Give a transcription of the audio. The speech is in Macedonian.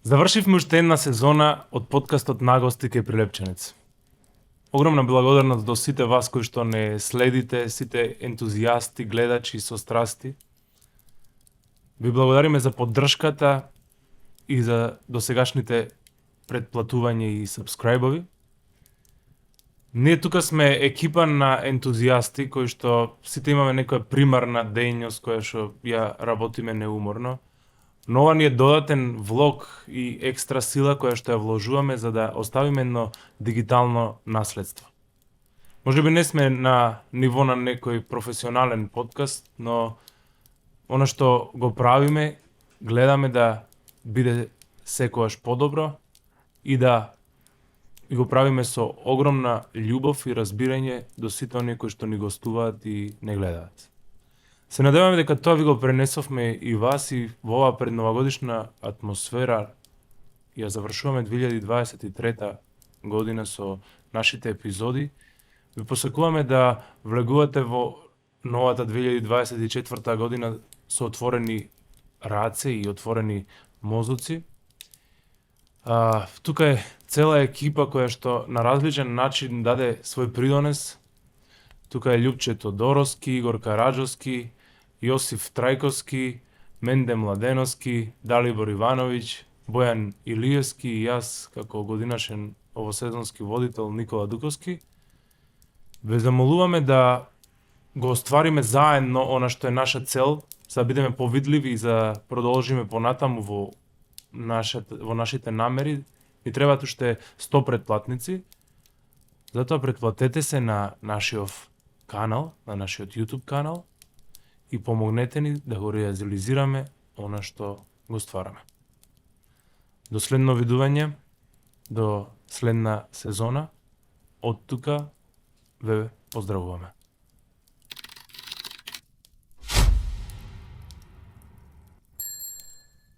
Завршивме уште една сезона од подкастот Наглости кај Прилепченец. Огромна благодарност до сите вас кои што не следите, сите ентузијасти, гледачи со страсти. Ви благодариме за поддршката и за досегашните претплатувања и сабскрајбови. Ние тука сме екипа на ентузијасти кои што сите имаме некоја примарна дејност која што ја работиме неуморно. Но ова ни е додатен влог и екстра сила која што ја вложуваме за да оставиме едно дигитално наследство. Може би не сме на ниво на некој професионален подкаст, но она што го правиме, гледаме да биде секогаш подобро и да го правиме со огромна љубов и разбирање до сите оние кои што ни гостуваат и не гледаат. Се надеваме дека тоа ви го пренесовме и вас и во оваа предновогодишна атмосфера ја завршуваме 2023 година со нашите епизоди. Ви посакуваме да влегувате во новата 2024 година со отворени раце и отворени мозоци. Тука е цела екипа која што на различен начин даде свој придонес. Тука е Љупче Тодоровски, Игор Караджовски, Јосиф Трајковски, Менде Младеновски, Далибор Ивановиќ, Бојан Илиевски и јас како годинашен овосезонски водител Никола Дуковски. Ве замолуваме да го оствариме заедно она што е наша цел, за да бидеме повидливи и за да продолжиме понатаму во нашите намери. Ни требаат уште 100 претплатници. Затоа претплатете се на нашиот канал, на нашиот YouTube канал и помогнете ни да го реализираме она што го ствараме. До следно видување, до следна сезона, од тука ве поздравуваме.